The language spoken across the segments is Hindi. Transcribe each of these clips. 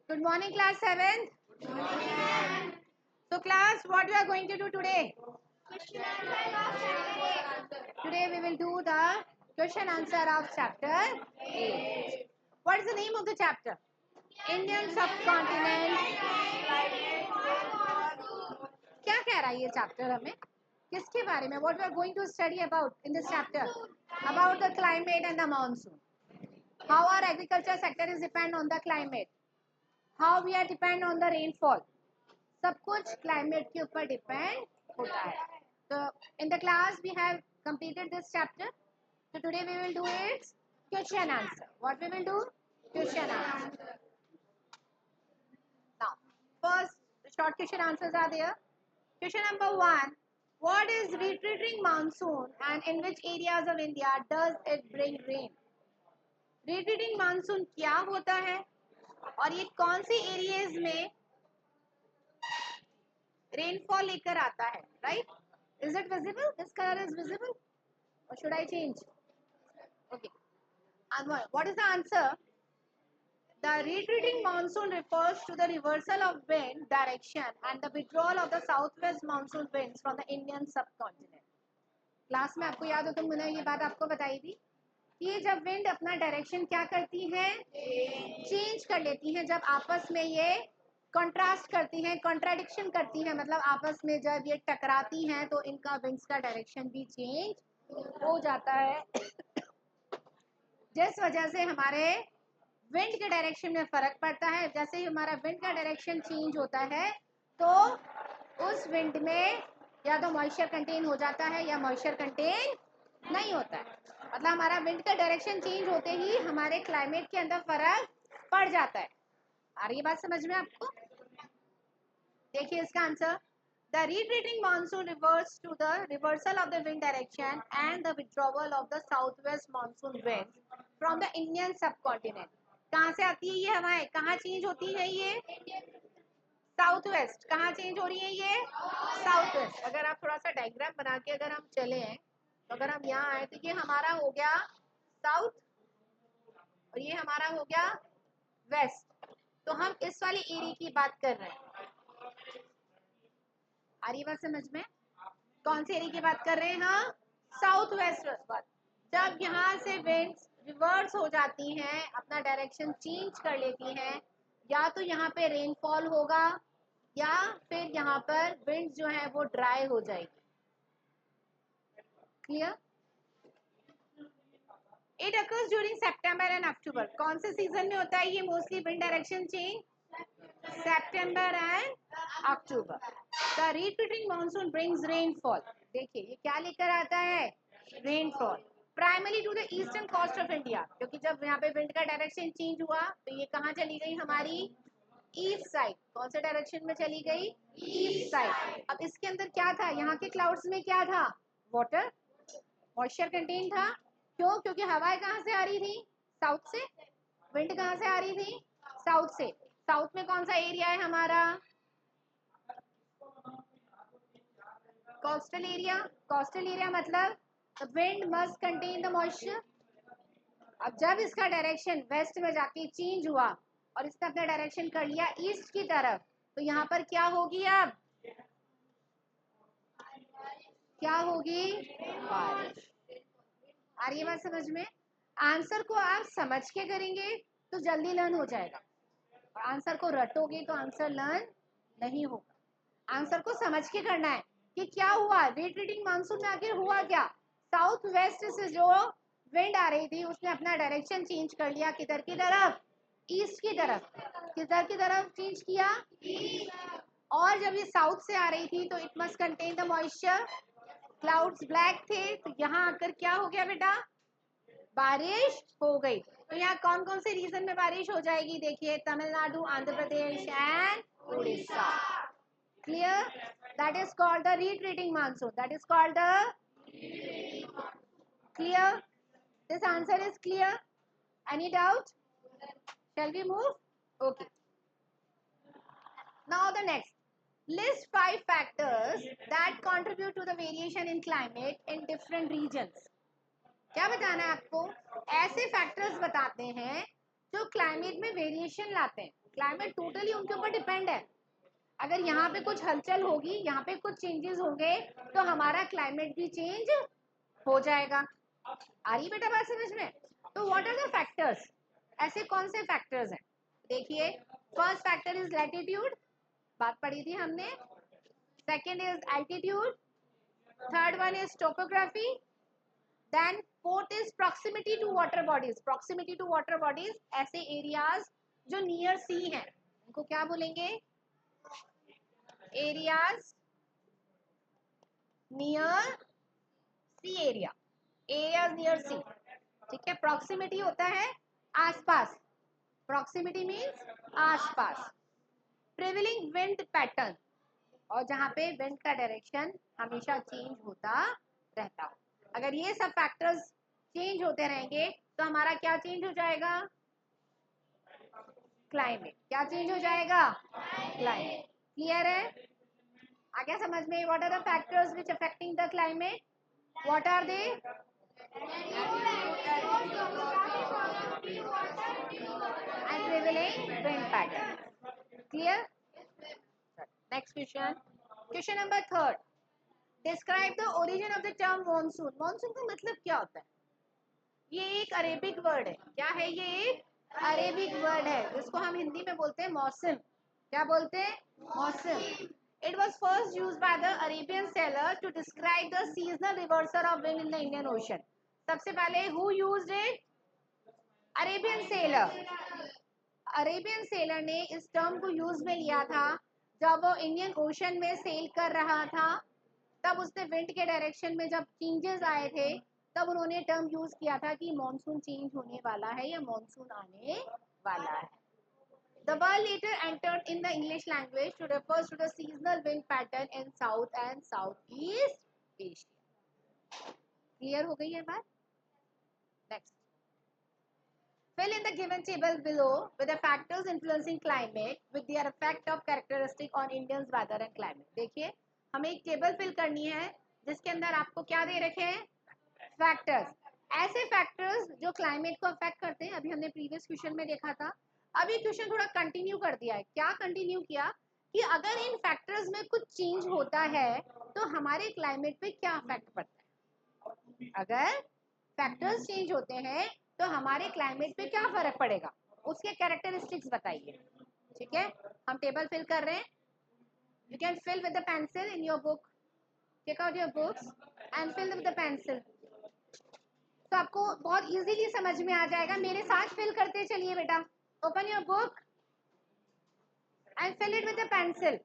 Good morning, class 7th. So class, what we are going to do today? Today we will do the question answer of chapter 8. What is the name of the chapter? Indian subcontinent. क्या कह रहा है ये चैप्टर हमें? किसके बारे में? What we are going to study about in this chapter? About the climate and the monsoon. How our agriculture sector is depend on the climate. How we are depend on the rainfall. सब कुछ क्लाइमेट के ऊपर डिपेंड होता है. So in the class we have completed this chapter. So today we will do its question answer. What we will do? Question answer. Now first short question answers are there. Question number 1. What is retreating monsoon and in which areas of India does it bring rain? Retreating monsoon क्या होता है और ये कौन सी एरियाज में रेनफॉल लेकर आता है? Right? Is it visible? This color is visible? Or should I change? Okay. And what is the answer? The retreating monsoon refers to the reversal of wind direction and the withdrawal of the southwest monsoon winds from the Indian subcontinent. Class में आपको याद हो तो मैंने ये बात आपको बताई थी कि ये जब विंड अपना डायरेक्शन क्या करती है, चेंज कर लेती हैं, जब आपस में ये कॉन्ट्रास्ट करती हैं, कॉन्ट्राडिक्शन करती हैं, मतलब आपस में जब ये टकराती हैं तो इनका विंड्स का डायरेक्शन भी चेंज हो जाता है, जिस वजह से हमारे विंड के डायरेक्शन में फर्क पड़ता है. जैसे ही हमारा विंड का डायरेक्शन चेंज होता है तो उस विंड में या तो मॉइस्चर कंटेन हो जाता है या मॉइस्चर कंटेन नहीं होता है. मतलब हमारा विंड का डायरेक्शन चेंज होते ही हमारे क्लाइमेट के अंदर फर्क पड़ जाता है. आ रही है बात समझ में आपको? देखिए इसका answer. The retreating monsoon refers to the reversal of the wind direction and the withdrawal of the southwest monsoon winds from the Indian subcontinent. कहाँ से आती है ये हवाएं? कहाँ चेंज होती है ये? South west. कहाँ चेंज हो रही है ये? South west. अगर आप थोड़ा सा डायग्राम बना के अगर हम चले हैं तो अगर हम यहाँ आए तो ये हमारा हो गया साउथ और ये हमारा हो गया वेस्ट. तो हम इस वाली एरिया की बात कर रहे हैं. आ रही बात समझ में? कौन सी एरिया की बात कर रहे हैं? हाँ, साउथ वेस्ट बात. जब यहाँ से विंड्स रिवर्स हो जाती हैं, अपना डायरेक्शन चेंज कर लेती हैं, या तो यहाँ पे रेनफॉल होगा या फिर यहाँ पर विंड जो है वो ड्राई हो जाएगी. Clear? It occurs during September and October. कौन से सीजन में होता है ये mostly wind direction change? September and October. The retreating monsoon brings rainfall. देखिए ये क्या लेकर आता है? Rainfall. Primary to the eastern coast of India. क्योंकि जब यहाँ पे विंड का डायरेक्शन चेंज हुआ तो ये कहाँ चली गई? हमारी ईस्ट साइड. कौन से डायरेक्शन में चली गई? East side. अब इसके अंदर क्या था? यहाँ के क्लाउड्स में क्या था? वाटर, मॉइस्चर कंटेन था. क्यों? क्योंकि हवाएं कहाँ से आ रही थी? साउथ से. विंड कहाँ से आ रही थी? साउथ से. साउथ में कौन सा एरिया है हमारा? Coastal area. कोस्टल एरिया मतलब the wind must contain the moisture. अब जब इसका डायरेक्शन वेस्ट में जाके चेंज हुआ और इसने अपना डायरेक्शन कर लिया ईस्ट की तरफ तो यहाँ पर क्या होगी? अब क्या होगी? बारिश. आ रही है बात समझ में? आंसर को आप समझ के करेंगे तो जल्दी लर्न हो जाएगा और आंसर को रटोगे तो आंसर लर्न नहीं होगा. आंसर को समझ के करना है कि क्या हुआ. retreating मानसून में आखिर हुआ क्या? साउथ वेस्ट से जो विंड आ रही थी उसने अपना डायरेक्शन चेंज कर लिया. किधर की तरफ? ईस्ट की तरफ. किधर की तरफ चेंज किया? और जब ये साउथ से आ रही थी तो it must contain the moisture. Clouds black थे तो यहाँ आकर क्या हो गया बेटा? बारिश हो गई. तो यहाँ कौन कौन से रीजन में बारिश हो जाएगी? देखिए Tamil Nadu, Andhra Pradesh and Orissa. Clear? That is called the retreating monsoon. That is called the clear. This answer is clear. Any doubt? Shall we move? Okay. Now the next. List 5 factors that contribute to the variation in climate in different regions. क्या बताना है आपको? ऐसे फैक्टर्स बताते हैं जो क्लाइमेट में वेरिएशन लाते हैं, क्लाइमेट टोटली उनके ऊपर डिपेंड है। अगर यहाँ पे कुछ हलचल होगी, यहाँ पे कुछ चेंजेस होंगे, तो हमारा क्लाइमेट भी चेंज हो जाएगा। आ रही बेटा बात समझ में? तो व्हाट आर द फैक्टर्स, ऐसे कौन से फैक्टर्स हैं? देखिए, फर्स्ट फैक्टर इज लैटिट्यूड, बात पढ़ी थी हमने। Second is altitude, third one is topography, then fourth is proximity to water bodies. Proximity to water bodies, ऐसे एरियाज जो नियर सी हैं, उनको क्या बोलेंगे? Areas near sea area, areas near sea, ठीक है। प्रॉक्सिमिटी होता है आसपास, प्रॉक्सिमिटी मीन्स आसपास। प्रिवेलिंग विंड पैटर्न, और जहाँ पे विंड का डायरेक्शन हमेशा चेंज होता रहता हो। अगर ये सब फैक्टर्स चेंज होते रहेंगे तो हमारा क्या चेंज हो जाएगा? क्लाइमेट। क्या चेंज हो जाएगा? क्लाइमेट। क्लियर है? आ गया समझ में? What are the factors which affecting the climate? What are they? And prevailing wind pattern. Clear? Next question, question number third, describe the origin of the term monsoon. Monsoon का मतलब क्या होता है? ये एक अरेबिक वर्ड है। क्या है ये? एक अरेबिक वर्ड है जिसको हम हिंदी में बोलते हैं मौसम। क्या बोलते हैं? मौसम। It was first used by the Arabian sailor to describe the seasonal reversal of wind in the Indian Ocean. सबसे पहले who used it? Arabian sailor. Arabian seller ने इस टर्म को यूज में लिया था जब वो इंडियन ओशन में सेल कर रहा था। तब उसने विंड के डायरेक्शन में जब चेंजेस आए थे, तब उन्होंने टर्म यूज किया था कि मॉनसून चेंज होने वाला है या मॉनसून आने वाला है। The word later entered in the English language to refer to the seasonal wind pattern in South and Southeast Asia. Clear हो गई है बात? Next. Fill in the given table below with the factors influencing climate with their effect of characteristic on Indians weather and climate. देखिए, हमें एक टेबल फिल करनी है जिसके अंदर आपको क्या दे रखे हैं? फैक्टर्स। ऐसे फैक्टर्स जो क्लाइमेट को अफेक्ट करते हैं। अभी हमने प्रीवियस क्वेश्चन में देखा था। अभी क्वेश्चन थोड़ा कंटिन्यू कर दिया है। क्या कंटिन्यू किया? कि अगर इन फैक्टर्स में कुछ चेंज होता है तो हमारे क्लाइमेट पे क्या इफेक्ट पड़ता है। अगर फैक्टर्स चेंज होते हैं तो हमारे क्लाइमेट पे क्या फर्क पड़ेगा, उसके कैरेक्टरिस्टिक्स बताइए। ठीक है, हम टेबल फिल कर रहे हैं। You can fill with the pencil in your book, take out your books and fill with the pencil. तो आपको बहुत इजीली समझ में आ जाएगा। मेरे साथ फिल करते चलिए बेटा। Open your book and fill it with the pencil.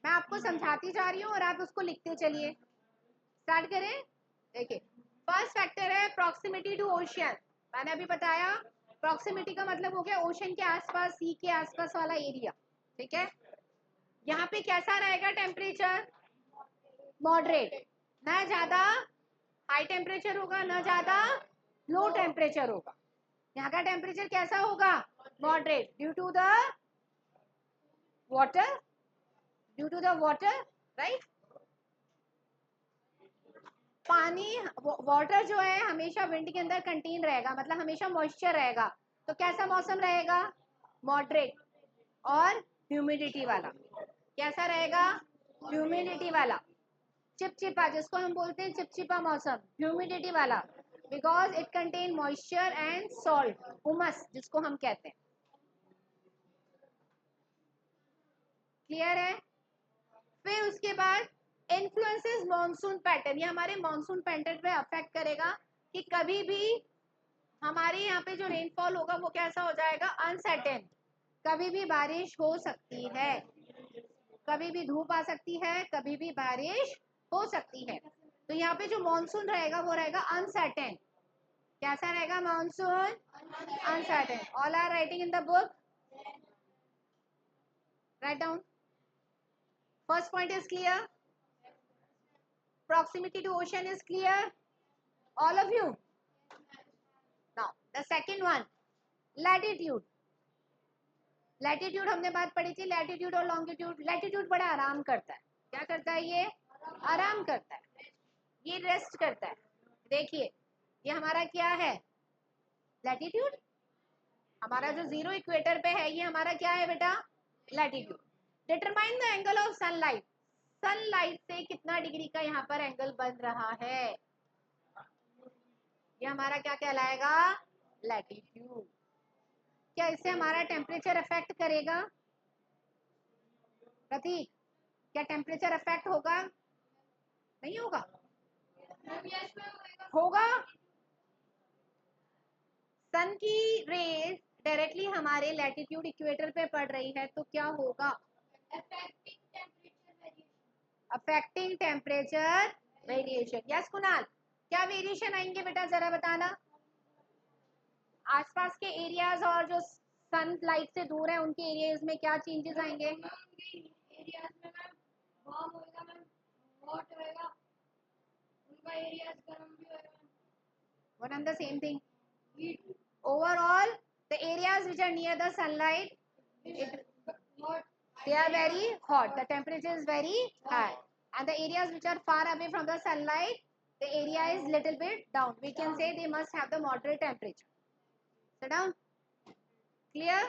मैं आपको समझाती जा रही हूँ और आप उसको लिखते चलिए। स्टार्ट करें। देखिए, फर्स्ट फैक्टर है प्रॉक्सिमिटी टू ओशियन। मैंने अभी बताया प्रॉक्सिमिटी का मतलब हो गया ओशन के आसपास, सी के आसपास वाला एरिया। ठीक है, यहाँ पे कैसा रहेगा टेम्परेचर? मॉडरेट, ना ज्यादा हाई टेम्परेचर होगा ना ज्यादा लो टेम्परेचर होगा। यहाँ का टेम्परेचर कैसा होगा? Moderate, due to the water, due to the water, right. पानी, वाटर जो है हमेशा विंड के अंदर कंटेन रहेगा, मतलब हमेशा मॉइस्चर रहेगा। तो कैसा मौसम रहेगा? मॉडरेट और ह्यूमिडिटी वाला। कैसा रहेगा? ह्यूमिडिटी वाला। चिपचिपा, जिसको हम बोलते हैं चिपचिपा मौसम, ह्यूमिडिटी वाला, because it contain moisture and salt, humus जिसको हम कहते हैं। क्लियर है? फिर उसके बाद इन्फ्लुएंसेस मॉनसून पैटर्न। ये हमारे मॉनसून पैटर्न पे अफेक्ट करेगा कि कभी भी हमारे यहाँ पे जो रेनफॉल होगा वो कैसा हो जाएगा? अनसर्टेन। कभी भी बारिश हो सकती है, कभी भी धूप आ सकती है, कभी भी बारिश हो सकती है। तो यहाँ पे जो मॉनसून रहेगा वो रहेगा अनसर्टेन। कैसा रहेगा monsoon? Uncertain. All are writing in the book, write down. First point is clear. Proximity to ocean is clear. All of you. Now, the second one, latitude. Latitude हमने बात पढ़ी थी, latitude और longitude. Latitude बड़ा आराम करता है। क्या करता है ये? आराम करता है, ये रेस्ट करता है। देखिए, ये हमारा क्या है? Latitude, हमारा जो जीरो इक्वेटर पे है ये हमारा क्या है बेटा, latitude. Determine the angle of sunlight, sunlight से कितना डिग्री का यहाँ पर एंगल बन रहा है, ये हमारा क्या कहलाएगा, लैटिट्यूड। क्या इससे हमारा टेम्परेचर अफेक्ट करेगा प्रतीक, क्या टेम्परेचर अफेक्ट होगा, नहीं होगा, होगा। सन की रेज डायरेक्टली हमारे लैटिट्यूड इक्वेटर पे पड़ रही है तो क्या होगा, affecting temperature variation. Yes Kunal, क्या वेरिएशन आएंगे बेटा जरा बताना, आसपास के एरियाज और जो सन लाइट से दूर है उनके एरियाज में क्या चेंजेस आएंगे, one and the same thing. Overall, the areas which are near the sunlight, they are very hot. The temperature is very high. And the areas which are far away from the sunlight, the area is little bit down. We can say they must have the moderate temperature. Sit down. Clear?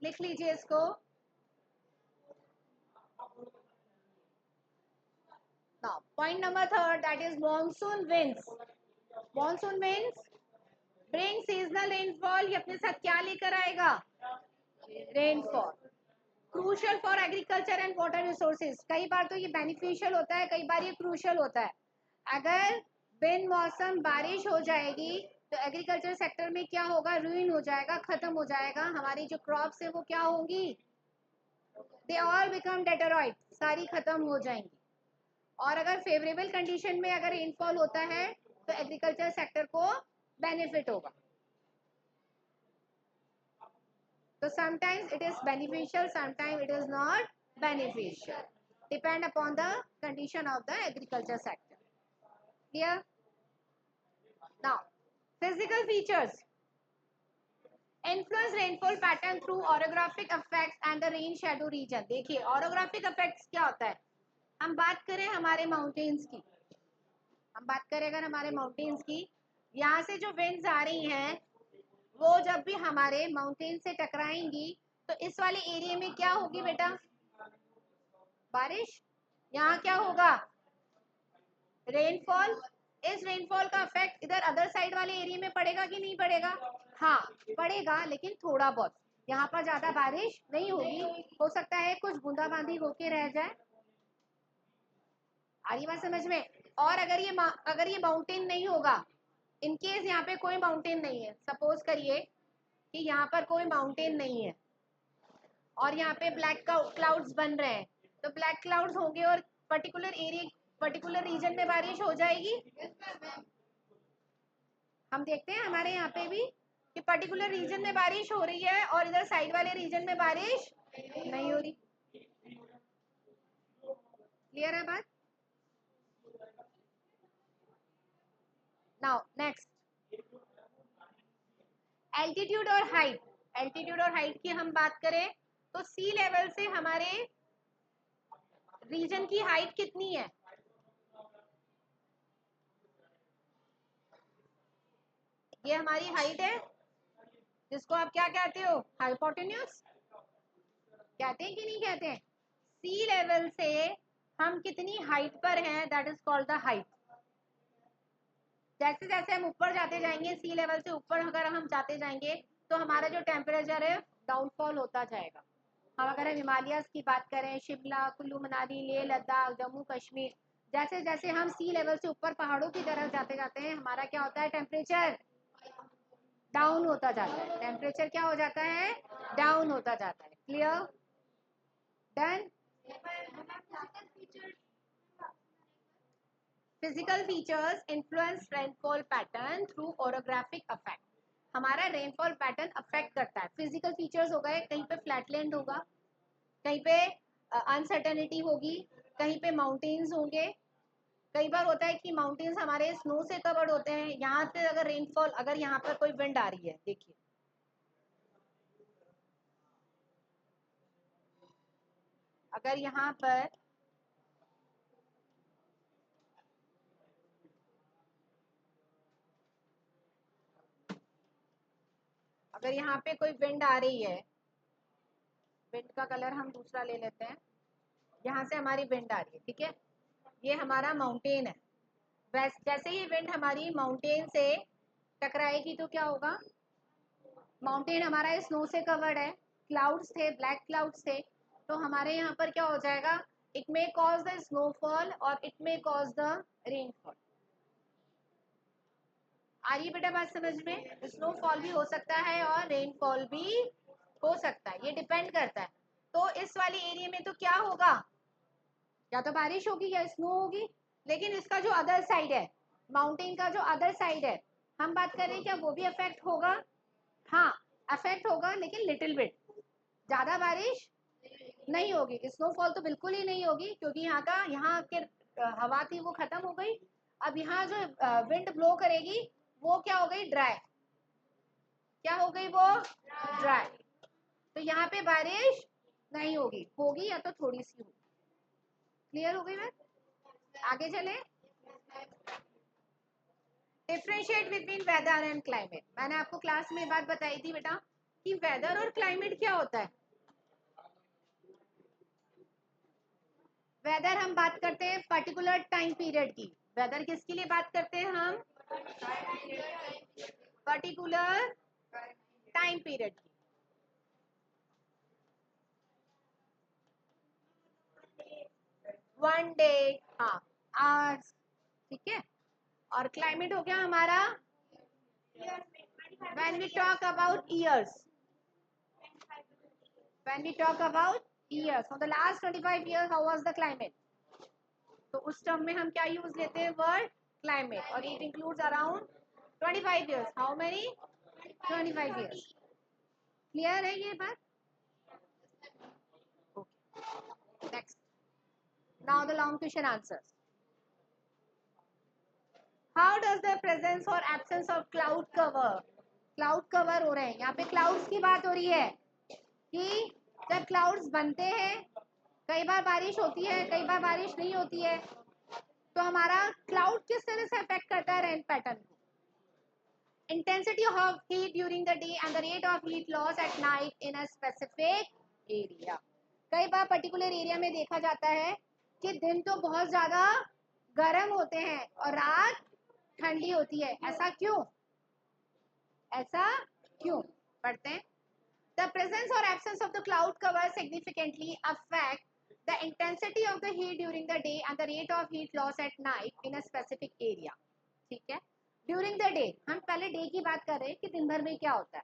लिख लीजिए इसको। Now, point number third, that is monsoon winds. Monsoon winds bring seasonal rainfall. ये अपने साथ क्या लेकर आएगा, rainfall. Crucial for agriculture and water resources, कई बार तो ये बेनिफिशियल होता है, कई बार ये क्रूशियल होता है। अगर बिन मौसम बारिश हो जाएगी तो एग्रीकल्चर सेक्टर में क्या होगा, रूइन हो जाएगा, खत्म हो जाएगा, हमारी जो क्रॉप्स है वो क्या होंगी, दे ऑल बिकम डेटरॉइड, सारी खत्म हो जाएंगी। और अगर फेवरेबल कंडीशन में अगर रेनफॉल होता है तो एग्रीकल्चर सेक्टर को बेनिफिट होगा। So sometimes it is beneficial, sometimes it is not beneficial. Depend upon the condition of the agriculture sector. Clear? Now, physical features. Influence rainfall pattern through orographic effects and the rain shadow region. देखिए orographic effects क्या होता है, हम बात करें हमारे माउंटेन्स की, हम बात करें अगर हमारे माउंटेन्स की, यहाँ से जो विंड्स आ रही हैं वो जब भी हमारे माउंटेन से टकराएंगी तो इस वाले एरिया में क्या होगी बेटा, बारिश। यहाँ क्या होगा, रेनफॉल। इस रेनफॉल का इफेक्ट इधर अदर साइड वाले एरिया में पड़ेगा कि नहीं पड़ेगा, हाँ पड़ेगा, लेकिन थोड़ा बहुत, यहाँ पर ज्यादा बारिश नहीं होगी, हो सकता है कुछ बूंदाबांदी होके रह जाए। आ रही बात समझ में। और अगर ये माउंटेन नहीं होगा, इन केस यहाँ पे कोई माउंटेन नहीं है, सपोज करिए कि यहाँ पर कोई माउंटेन नहीं है और यहाँ पे ब्लैक क्लाउड्स बन रहे हैं, तो ब्लैक क्लाउड्स होंगे और पर्टिकुलर एरिया, पर्टिकुलर रीजन में बारिश हो जाएगी। हम देखते हैं हमारे यहाँ पे भी कि पर्टिकुलर रीजन में बारिश हो रही है और इधर साइड वाले रीजन में बारिश नहीं हो रही। क्लियर है बात। नाउ नेक्स्ट, एल्टीट्यूड और हाइट। एल्टीट्यूड और हाइट की हम बात करें तो सी लेवल से हमारे रीजन की हाइट कितनी है, ये हमारी हाइट है जिसको आप क्या कहते हो, हाइपोटेन्यूज कहते हैं कि नहीं कहते हैं। सी लेवल से हम कितनी हाइट पर हैं, that is called the height. जैसे जैसे हम ऊपर जाते जाएंगे, सी लेवल से ऊपर अगर हम जाते जाएंगे तो हमारा जो टेम्परेचर है डाउनफॉल होता जाएगा। हम अगर हम हिमालयस की बात करें, शिमला, कुल्लू मनाली, लेह लद्दाख, जम्मू कश्मीर, जैसे जैसे हम सी लेवल से ऊपर पहाड़ों की तरफ जाते जाते हैं, हमारा क्या होता है, टेम्परेचर डाउन होता जाता है, टेम्परेचर क्या हो जाता है, डाउन होता जाता है। Clear, done. Physical features influence rainfall pattern through orographic effect. हमारा रेनफॉल पैटर्न अफेक्ट करता है, फिजिकल फीचर्स हो गए, कहीं पे फ्लैटलैंड होगा, कहीं पे अनसर्टेनिटी होगी, कहीं पे माउंटेन्स होंगे। कई बार होता है कि माउंटेन्स हमारे स्नो से कवर्ड होते हैं, यहाँ से अगर रेनफॉल, अगर यहाँ पर कोई विंड आ रही है, देखिए अगर यहाँ पर अगर यहाँ पे कोई विंड आ रही है, विंड का कलर हम दूसरा ले लेते हैं, यहाँ से हमारी विंड आ रही है, ठीक है, ये हमारा माउंटेन है। जैसे ही विंड हमारी माउंटेन से टकराएगी तो क्या होगा, माउंटेन हमारा स्नो से कवर्ड है, क्लाउड्स थे, ब्लैक क्लाउड्स थे, तो हमारे यहाँ पर क्या हो जाएगा, it may cause the snowfall और it may cause the rainfall. आ रही है बेटा बात समझ में? स्नोफॉल भी हो सकता है और रेनफॉल भी हो सकता है, ये डिपेंड करता है। तो इस वाली एरिया में तो क्या होगा, या तो बारिश होगी या स्नो होगी, लेकिन इसका जो अदर साइड है, माउंटेन का जो अदर साइड है, हम बात कर रहे हैं क्या वो भी अफेक्ट होगा? हाँ, अफेक्ट होगा, लेकिन लिटिल बिट, ज्यादा बारिश नहीं होगी, स्नोफॉल तो बिल्कुल ही नहीं होगी, क्योंकि यहाँ के हवा थी वो खत्म हो गई। अब यहाँ जो विंड ब्लो करेगी वो क्या हो गई, ड्राई, क्या हो गई वो, ड्राई, तो यहाँ पे बारिश नहीं होगी, होगी या तो थोड़ी सी होगी। क्लियर हो गई बात? आगे चले, differentiate between weather and climate. मैंने आपको क्लास में बात बताई थी बेटा कि वेदर और क्लाइमेट क्या होता है। वेदर हम बात करते हैं पर्टिकुलर टाइम पीरियड की, वेदर किसके लिए बात करते हैं हम, पर्टिकुलर टाइम पीरियड की। वन डे, हाँ, आवर्स, ठीक है। और क्लाइमेट हो गया हमारा when we talk about years, when we talk about years, for the last 25 years how was the climate, तो उस टर्म में हम क्या यूज लेते हैं, वर्ड क्लाइमेट, और it includes around 25 years, how many, 25 years। Clear है ये बात? Next, now the long question answers. How does the presence और absence of cloud cover, cloud cover हो रहे हैं, यहाँ पे क्लाउड्स की बात हो रही है कि जब क्लाउड्स बनते हैं, कई बार बारिश होती है, कई बार बारिश नहीं होती है, तो हमारा क्लाउड किस तरह से अफेक्ट करता है रेन पैटर्न को। Intensity of heat during the day and the rate of heat loss at night in a specific area. कई बार पर्टिकुलर एरिया में देखा जाता है कि दिन तो बहुत ज्यादा गर्म होते हैं और रात ठंडी होती है, ऐसा क्यों, ऐसा क्यों, पढ़ते हैं। The presence or absence of the cloud cover significantly affect the intensity of the heat during the day and the rate of heat loss at night in a specific area। ठीक है, ड्यूरिंग द डे, हम पहले डे की बात कर रहे हैं कि दिन भर में क्या होता है।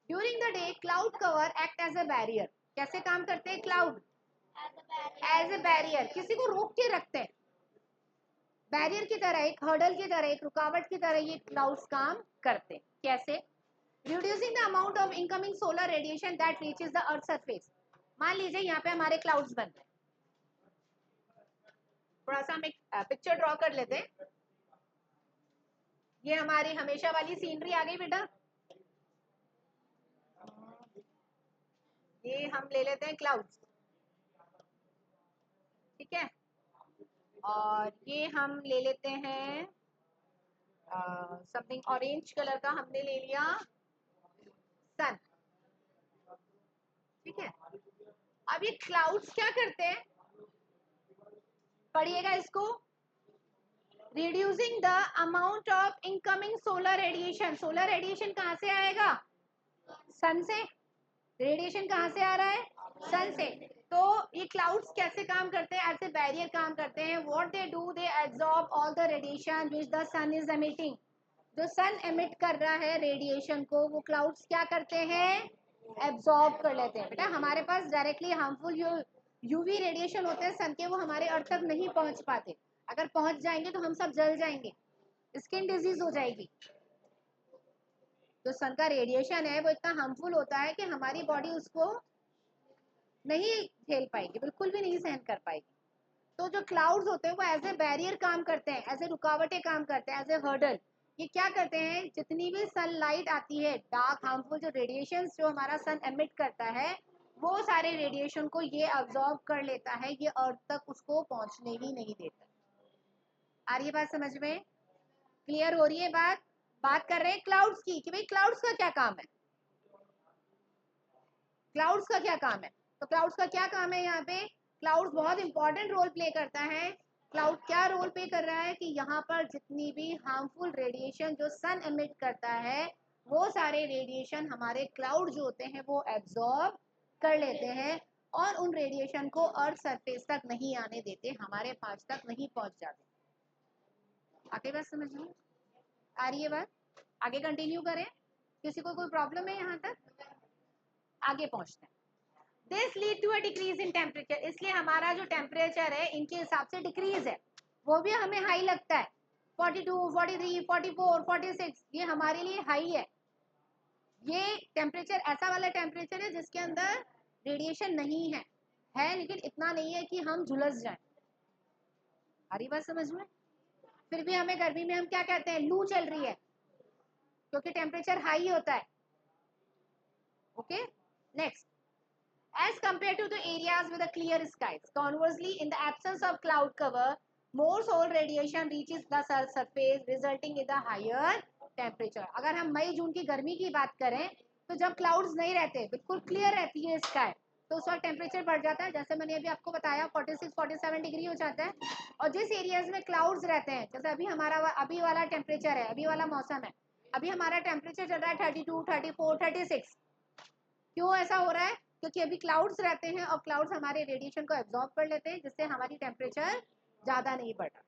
During the day cloud cover act as a barrier, कैसे काम करते हैं क्लाउड, एज अ बैरियर, किसी को रोक के रखते हैं, बैरियर की तरह, एक हर्डल की तरह, एक रुकावट की तरह ये क्लाउड्स काम करते हैं। कैसे, reducing the amount of incoming solar radiation that reaches the earth surface। मान लीजिए यहाँ पे हमारे क्लाउड्स बन रहे हैं, थोड़ा सा हम एक पिक्चर ड्रॉ कर लेते हैं। ये हमारी हमेशा वाली सीनरी आ गई बेटा, ये हम ले लेते हैं क्लाउड्स, ठीक है, और ये हम ले लेते हैं समथिंग ऑरेंज कलर का, हमने ले लिया सन, ठीक है। अब ये क्लाउड्स क्या करते हैं, पढ़िएगा इसको, reducing the amount of incoming solar radiation. Solar radiation कहाँ से आएगा, सन से, रेडिएशन कहाँ से आ रहा है, सन से। तो ये क्लाउड्स कैसे काम करते हैं, ऐसे बैरियर काम करते हैं। What they do, they absorb all the radiation which the sun is emitting. जो सन एमिट कर रहा है रेडिएशन को, वो क्लाउड्स क्या करते हैं, एब्जॉर्ब कर लेते हैं। बेटा हमारे पास डायरेक्टली हार्मफुल यूवी रेडिएशन होते हैं सन के, वो हमारे अर्थ तक नहीं पहुंच पाते, अगर पहुंच जाएंगे तो हम सब जल जाएंगे, स्किन डिजीज हो जाएगी। जो सन का रेडिएशन है वो इतना हार्मफुल होता है कि हमारी बॉडी उसको नहीं झेल पाएगी, बिल्कुल भी नहीं सहन कर पाएगी। तो जो क्लाउड्स होते हैं वो एज ए बैरियर काम करते हैं, एज ए रुकावटें काम करते हैं, एज ए हर्डल। ये क्या करते हैं, जितनी भी सनलाइट आती है, डार्क हार्मफुल जो रेडिएशन जो हमारा सन एमिट करता है, वो सारे रेडिएशन को ये अब्जॉर्ब कर लेता है, ये अर्थ तक उसको पहुंचने ही नहीं देता। आ रही है बात समझ में, क्लियर हो रही है बात? बात कर रहे हैं क्लाउड्स की कि भाई क्लाउड्स का क्या काम है। क्लाउड्स का क्या काम है? तो क्लाउड्स का क्या काम है यहाँ पे? क्लाउड्स बहुत इंपॉर्टेंट रोल प्ले करता है। क्लाउड क्या रोल प्ले कर रहा है कि यहाँ पर जितनी भी हार्मफुल रेडिएशन जो सन एमिट करता है वो सारे रेडिएशन हमारे क्लाउड जो होते हैं वो एब्जॉर्ब कर लेते हैं और उन रेडिएशन को अर्थ सरफेस तक नहीं आने देते, हमारे पास तक नहीं पहुंच जाते। आगे बात समझ में आ रही है? बात आगे कंटिन्यू करें? किसी को कोई प्रॉब्लम है यहाँ तक? आगे पहुंचते हैं। This lead to a decrease in temperature, इसलिए हमारा जो टेम्परेचर है इनके हिसाब से डिक्रीज है, वो भी हमें हाई लगता है। 42, 43, 44, 46 ये हमारे लिए हाई है। ये टेम्परेचर ऐसा वाला टेम्परेचर है जिसके अंदर रेडिएशन नहीं है लेकिन इतना नहीं है कि हम झुलस जाएं। हरी बात समझ में? फिर भी हमें गर्मी में हम क्या कहते हैं, लू चल रही है, क्योंकि टेम्परेचर हाई होता है। Okay, next, as compared to the areas with a clear skies. Conversely, in the absence of cloud cover, more solar radiation reaches the surface, resulting in the higher temperature. अगर हम मई जून की गर्मी की बात करें तो जब क्लाउड्स नहीं रहते, बिल्कुल क्लियर रहती है स्काई, तो उस वक्त टेम्परेचर बढ़ जाता है, जैसे मैंने अभी आपको बताया 46-47 डिग्री हो जाता है। और जिस एरियाज में क्लाउड्स रहते हैं, जैसे अभी हमारा अभी वाला टेम्परेचर है, अभी वाला मौसम है, अभी हमारा टेम्परेचर चल रहा है 32, 34, 36। क्यों ऐसा हो रहा है? क्योंकि अभी क्लाउड्स रहते हैं और क्लाउड्स हमारे रेडिएशन को एब्जॉर्ब कर लेते हैं, जिससे हमारी टेम्परेचर ज़्यादा नहीं बढ़ता।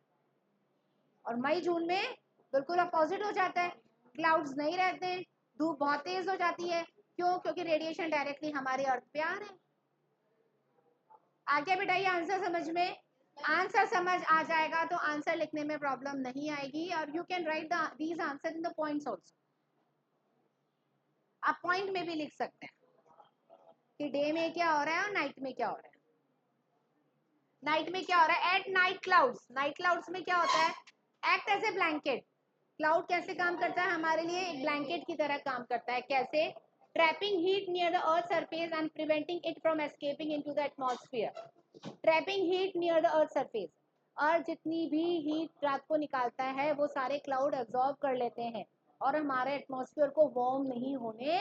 और मई जून में बिल्कुल अपोजिट हो जाता है, क्लाउड्स नहीं रहते हैं, धूप बहुत तेज हो जाती है। क्यों? क्योंकि रेडिएशन डायरेक्टली हमारे अर्थ पे आ रहे हैं। आगे बिठाइए, आंसर समझ में? आंसर समझ आ जाएगा तो आंसर लिखने में प्रॉब्लम नहीं आएगी, और you can write these answer in the points also. आप पॉइंट में भी लिख सकते हैं कि डे में क्या हो रहा है और नाइट में क्या हो रहा है। नाइट में क्या हो रहा है? At night clouds, night clouds में क्या होता है? Act as a blanket. Cloud कैसे काम करता है हमारे लिए? एक ब्लैंकेट की तरह काम करता है। कैसे? Trapping heat near the earth surface and preventing it from escaping into the atmosphere. Trapping heat near the earth surface, और जितनी भी हीट रात को निकालता है वो सारे क्लाउड एब्जॉर्ब कर लेते हैं और हमारे एटमॉस्फेयर को वार्म नहीं होने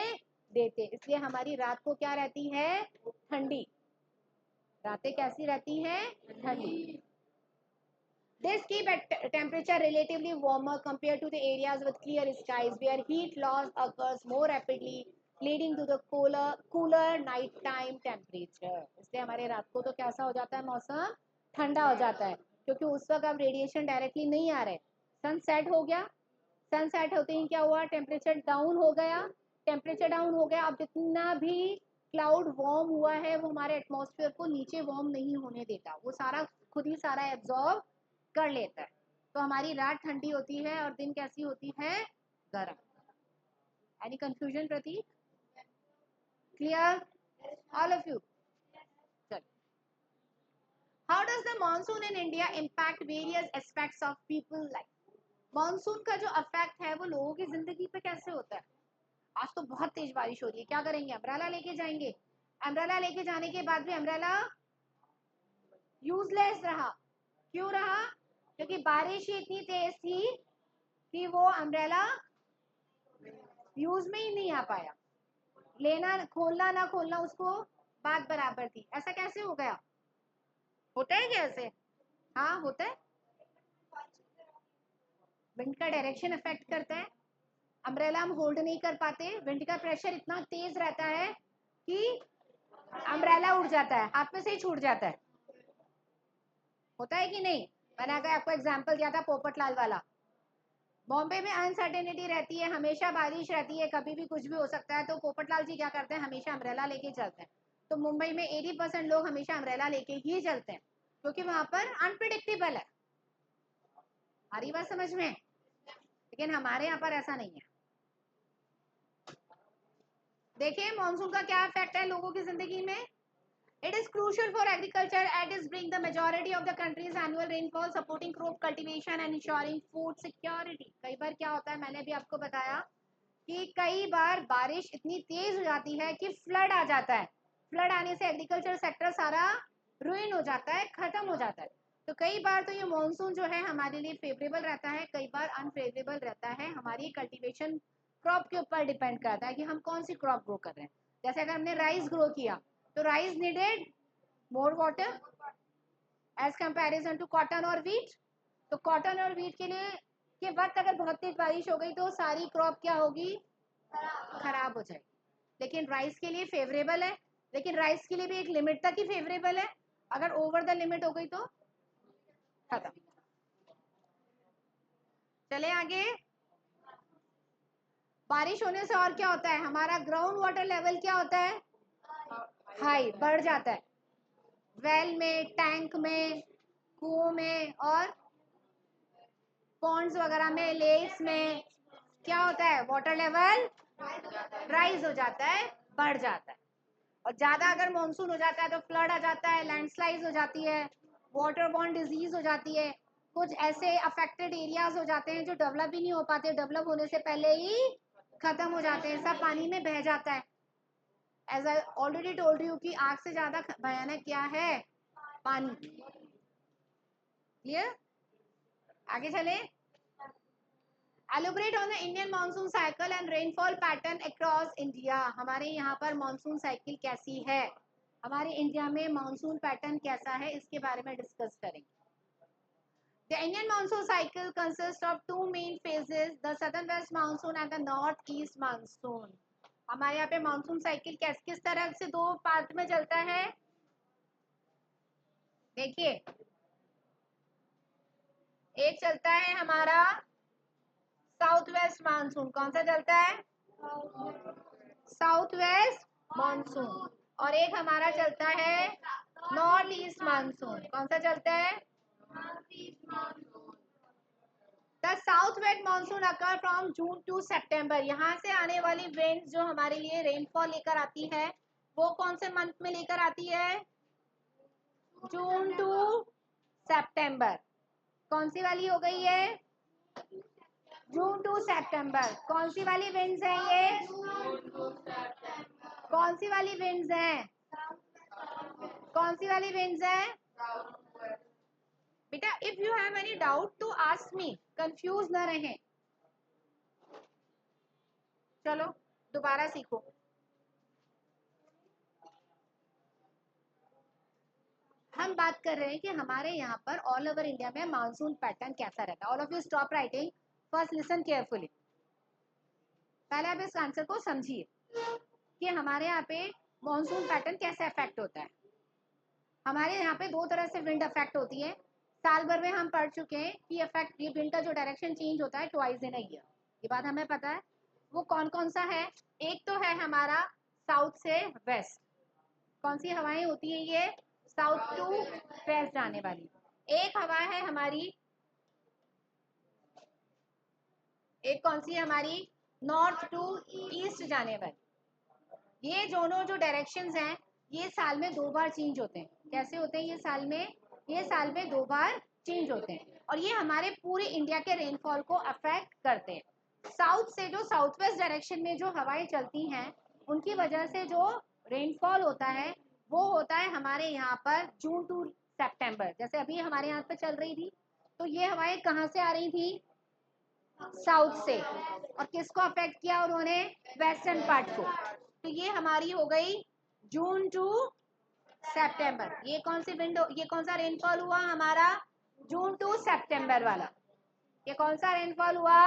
देते, इसलिए हमारी रात को क्या रहती है? ठंडी। रातें कैसी रहती हैं? ठंडी। This keep temperature relatively warmer compared to the areas with clear skies where heat loss occurs more rapidly, leading to the cooler night time temperature. इसलिए हमारे रात को तो कैसा हो जाता है मौसम? ठंडा हो जाता है, क्योंकि उस वक्त अब रेडिएशन डायरेक्टली नहीं आ रहे। सनसेट हो गया, सनसेट होते ही क्या हुआ? टेम्परेचर डाउन हो गया। टेम्परेचर डाउन हो गया, अब जितना भी क्लाउड वार्म हुआ है वो हमारे एटमॉस्फेयर को नीचे वार्म नहीं होने देता, वो सारा खुद ही सारा एब्जॉर्ब कर लेता है। तो हमारी रात ठंडी होती है और दिन कैसी होती है? गर्म। Any confusion Pratik? Clear all of you? चलो, how does the monsoon in India impact various aspects of people life? Monsoon का जो इफेक्ट है वो लोगों की जिंदगी पे कैसे होता है? आज तो बहुत तेज बारिश हो रही है, क्या करेंगे? अम्ब्रेला लेके जाएंगे। अम्ब्रेला लेके जाने के बाद भी अम्ब्रेला यूजलेस रहा। क्यों रहा? क्योंकि बारिश ही इतनी तेज थी कि वो अम्ब्रेला यूज में ही नहीं आ पाया। लेना खोलना ना खोलना उसको बात बराबर थी। ऐसा कैसे हो गया? होता है क्या ऐसे? हाँ होता है। विंड का डायरेक्शन अफेक्ट करता है। अम्ब्रेला हम होल्ड नहीं कर पाते, विंड का प्रेशर इतना तेज रहता है कि अम्ब्रेला उड़ जाता है, हाथ में से ही छूट जाता है। होता है कि नहीं? मैंने अगर आपको एग्जांपल दिया था पोपटलाल वाला। बॉम्बे में अनसर्टेनिटी रहती है, हमेशा बारिश रहती है, कभी भी कुछ भी हो सकता है, तो पोपटलाल जी क्या करते हैं? हमेशा अम्ब्रेला लेके चलते हैं। तो मुंबई में 80% लोग हमेशा अम्ब्रेला लेके ही चलते हैं, क्योंकि वहां पर अनप्रिडिक्टेबल है। हमारी बात समझ में? लेकिन हमारे यहाँ पर ऐसा नहीं है। देखिए मॉनसून का क्या इफेक्ट है लोगों की जिंदगी में। It is crucial for agriculture as it brings the majority of the country's annual rainfall, supporting crop cultivation and ensuring food security. कई बार क्या होता है, मैंने भी आपको बताया कि कई बार बारिश इतनी तेज हो जाती है कि फ्लड आ जाता है। फ्लड आने से एग्रीकल्चर सेक्टर सारा रुइन हो जाता है, खत्म हो जाता है। तो कई बार तो ये मॉनसून जो है हमारे लिए फेवरेबल रहता है, कई बार अनफेवरेबल रहता है। हमारी कल्टीवेशन क्रॉप के ऊपर डिपेंड करता है कि हम कौन सी क्रॉप ग्रो कर रहे हैं। जैसे अगर हमने राइस ग्रो किया तो rice needed more water as comparison to cotton और व्हीट। तो कॉटन और व्हीट के लिए के वक्त अगर बहुत तेज बारिश हो गई तो सारी क्रॉप क्या होगी, खराब हो जाएगी। लेकिन राइस के लिए फेवरेबल है, लेकिन राइस के लिए भी एक लिमिट तक ही फेवरेबल है, अगर ओवर द लिमिट हो गई तो खत्म। चले आगे। बारिश होने से और क्या होता है, हमारा ग्राउंड वाटर लेवल क्या होता है, हाई, बढ़ जाता है। वेल में, टैंक में, कुओं में और पॉन्ड्स वगैरह में, लेक्स में क्या होता है, वाटर लेवल राइज हो जाता है, बढ़ जाता है। और ज्यादा अगर मानसून हो जाता है तो फ्लड आ जाता है, लैंडस्लाइड हो जाती है, वाटर बॉर्न डिजीज हो जाती है, कुछ ऐसे अफेक्टेड एरियाज हो जाते हैं जो डेवलप ही नहीं हो पाते, डेवलप होने से पहले ही खत्म हो जाते हैं, सब पानी में बह जाता है। As I already told you कि आग से ज्यादा भयानक क्या है, पानी। क्लियर, आगे चले। Elaborate on the Indian monsoon cycle and rainfall pattern across India. हमारे यहाँ पर मानसून साइकिल कैसी है, हमारे इंडिया में मानसून पैटर्न कैसा है, इसके बारे में डिस्कस करेंगे। The Indian monsoon cycle consists of two main phases, the southern west monsoon and the north east monsoon. हमारे यहाँ पे मानसून साइकिल किस तरह से दो पार्ट में चलता है, देखिए। एक चलता है हमारा साउथ वेस्ट मानसून, कौन सा चलता है, साउथ वेस्ट मानसून। और एक हमारा चलता है नॉर्थ ईस्ट मानसून, कौन सा चलता है, the south west monsoon occur from June to September. यहाँ से आने वाली विंड्स जो हमारे लिए रेनफॉल लेकर आती है वो कौन से मंथ में लेकर आती है, जून टू सितंबर। कौन सी वाली हो गई है, जून टू सितंबर। कौन सी वाली विंड्स है ये, कौन सी वाली विंड्स है, कौन सी वाली विंड्स है बेटा। If you have any doubt to ask me, confuse ना रहे। चलो दोबारा सीखो। हम बात कर रहे हैं कि हमारे यहाँ पर ऑल ओवर इंडिया में मानसून पैटर्न कैसा रहता है। All of you stop writing, first listen carefully. पहले आप इस आंसर को समझिए कि हमारे यहाँ पे मानसून पैटर्न कैसे अफेक्ट होता है। हमारे यहाँ पे दो तरह से विंड अफेक्ट होती है। साल भर में हम पढ़ चुके हैं कि अफेक्ट, ये विंड का जो डायरेक्शन चेंज होता है ट्वाइस इन अ ईयर, ये बात हमें पता है। वो कौन कौन सा है, एक तो है हमारा साउथ से वेस्ट, कौन सी हवाएं होती है ये, साउथ टू वेस्ट जाने वाली। एक हवा है हमारी, एक कौन सी हमारी, नॉर्थ टू ईस्ट जाने वाली। ये दोनों जो डायरेक्शंस हैं ये साल में दो बार चेंज होते हैं। कैसे होते हैं ये साल में दो बार चेंज होते हैं और ये हमारे पूरे इंडिया के रेनफॉल को अफेक्ट करते हैं। साउथ से जो साउथ वेस्ट डायरेक्शन में जो हवाएं चलती हैं उनकी वजह से जो रेनफॉल होता है वो होता है हमारे यहाँ पर जून टू सितंबर। जैसे अभी हमारे यहाँ पर चल रही थी तो ये हवाएं कहाँ से आ रही थी, साउथ से, और किसको अफेक्ट किया उन्होंने, वेस्टर्न पार्ट को। तो ये हमारी हो गई जून टू सितंबर। ये कौन सी विंडो, ये कौन सा रेनफॉल हुआ हमारा, जून टू सितंबर वाला। ये कौन सा रेनफॉल हुआ,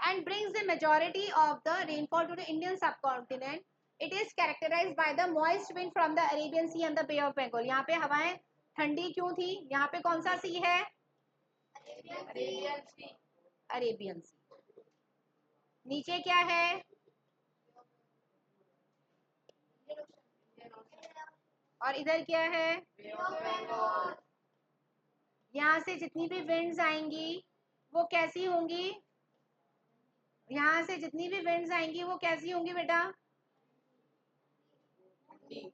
and brings the majority of the rainfall to the Indian subcontinent. It is characterised by the moist wind from the Arabian sea and the bay of Bengal. यहाँ पे हवाएं ठंडी क्यों थी, यहाँ पे कौन सा सी है, अरेबियन सी। नीचे क्या है, और इधर क्या है, यहाँ से जितनी भी विंड्स आएंगी वो कैसी होंगी, यहाँ से जितनी भी विंड्स आएंगी वो कैसी होंगी बेटा,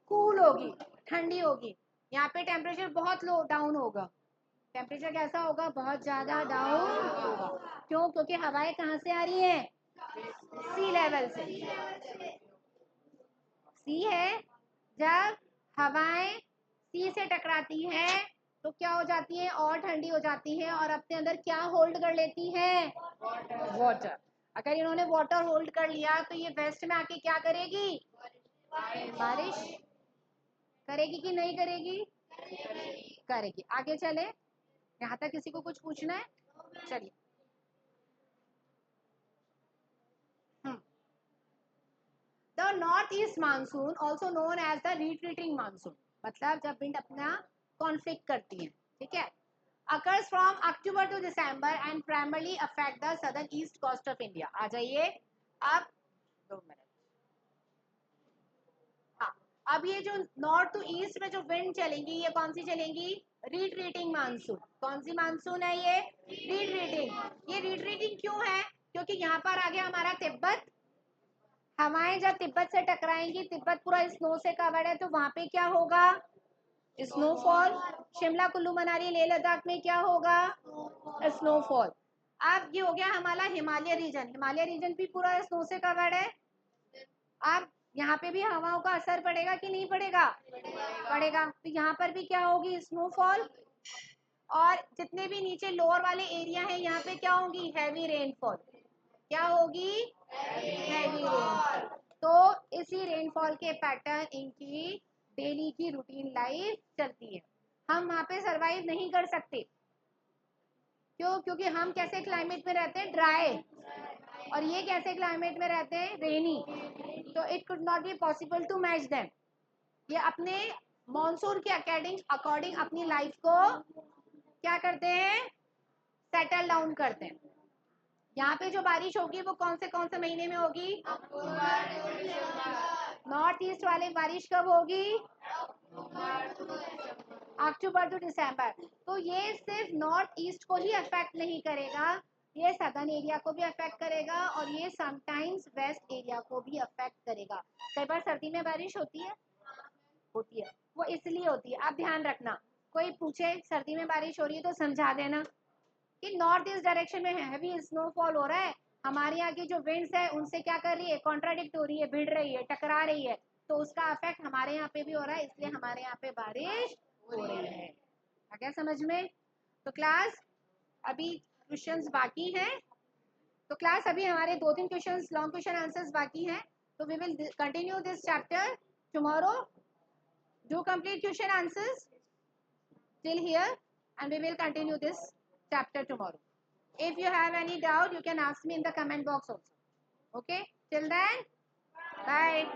कूल होगी, ठंडी होगी। यहाँ पे टेम्परेचर बहुत लो डाउन होगा, टेम्परेचर कैसा होगा, बहुत ज्यादा डाउन होगा। क्यों, क्योंकि हवाएं कहाँ से आ रही हैं, सी लेवल से। सी है, जब हवाएं सी से टकराती हैं तो क्या हो जाती है, और ठंडी हो जाती है और अपने अंदर क्या होल्ड कर लेती है, वाटर। अगर इन्होंने वाटर होल्ड कर लिया तो ये वेस्ट में आके क्या करेगी? बारिश करेगी कि नहीं करेगी? करेगी। आगे चले, यहाँ तक किसी को कुछ पूछना है? चलिए। The north east monsoon also known as the retreating monsoon, मतलब जब विंड अपना कॉन्फ्लिक्ट करती है, ठीक है, occurs from October to December and primarily affect the southern east coast of India। आ जाइए अब, 2 मिनट। हाँ, अब ये जो नॉर्थ टू ईस्ट में जो विंड चलेंगी, ये कौन सी चलेंगी? Retreating monsoon. कौन सी मानसून है ये? रिट्रीटिंग। ये रिट्रीटिंग क्यों है? क्योंकि यहाँ पर आ गया हमारा तिब्बत। हवाएं जब तिब्बत से टकराएंगी, तिब्बत पूरा स्नो से कवर्ड है, तो वहां पे क्या होगा? स्नोफॉल। शिमला कुल्लू मनाली लेह लद्दाख में क्या होगा? स्नोफॉल। अब ये हो गया हमारा हिमालय रीजन। हिमालय रीजन भी पूरा स्नो से कवर्ड है। अब यहाँ पे भी हवाओं का असर पड़ेगा कि नहीं पड़ेगा? पड़ेगा। तो यहाँ पर भी क्या होगी? स्नोफॉल। और जितने भी नीचे लोअर वाले एरिया है, यहाँ पे क्या होगी? Heavy rainfall. क्या होगी? Heavy rainfall. तो इसी रेनफॉल के पैटर्न इनकी डेली की रूटीन लाइफ चलती है। हम वहां पे सरवाइव नहीं कर सकते। क्यों? क्योंकि हम कैसे क्लाइमेट में रहते हैं? ड्राई। और ये कैसे क्लाइमेट में रहते हैं? रेनी। तो it could not be possible to match them. ये अपने मॉनसून के अकॉर्डिंग अपनी लाइफ को क्या करते हैं? सेटल डाउन करते हैं। यहाँ पे जो बारिश होगी वो कौन से महीने में होगी? नॉर्थ ईस्ट वाले बारिश कब होगी? अक्टूबर टू दिसंबर। तो ये सिर्फ नॉर्थ ईस्ट को ही अफेक्ट नहीं करेगा, ये सदर्न एरिया को भी अफेक्ट करेगा, और ये समटाइम्स वेस्ट एरिया को भी अफेक्ट करेगा। कई बार सर्दी में बारिश होती है, वो इसलिए होती है। आप ध्यान रखना, कोई पूछे सर्दी में बारिश हो रही है तो समझा देना कि नॉर्थ ईस्ट डायरेक्शन में हैवी स्नोफॉल हो रहा है, हमारे यहाँ की जो विंड्स है उनसे क्या कर रही है? कॉन्ट्राडिक्ट हो रही है, भिड़ रही है, टकरा रही है, तो उसका इफेक्ट हमारे यहाँ पे भी हो रहा है, इसलिए हमारे यहाँ पे बारिश हो रही है। आ गया समझ में? तो क्लास अभी क्वेश्चंस बाकी हैं, तो क्लास अभी हमारे 2-3 क्वेश्चंस लॉन्ग क्वेश्चन आंसर्स बाकी हैं, तो we will continue this chapter tomorrow. Do complete question answers till here, and we will continue this chapter tomorrow. If you have any doubt, you can ask me in the comment box also. Okay, till then, bye.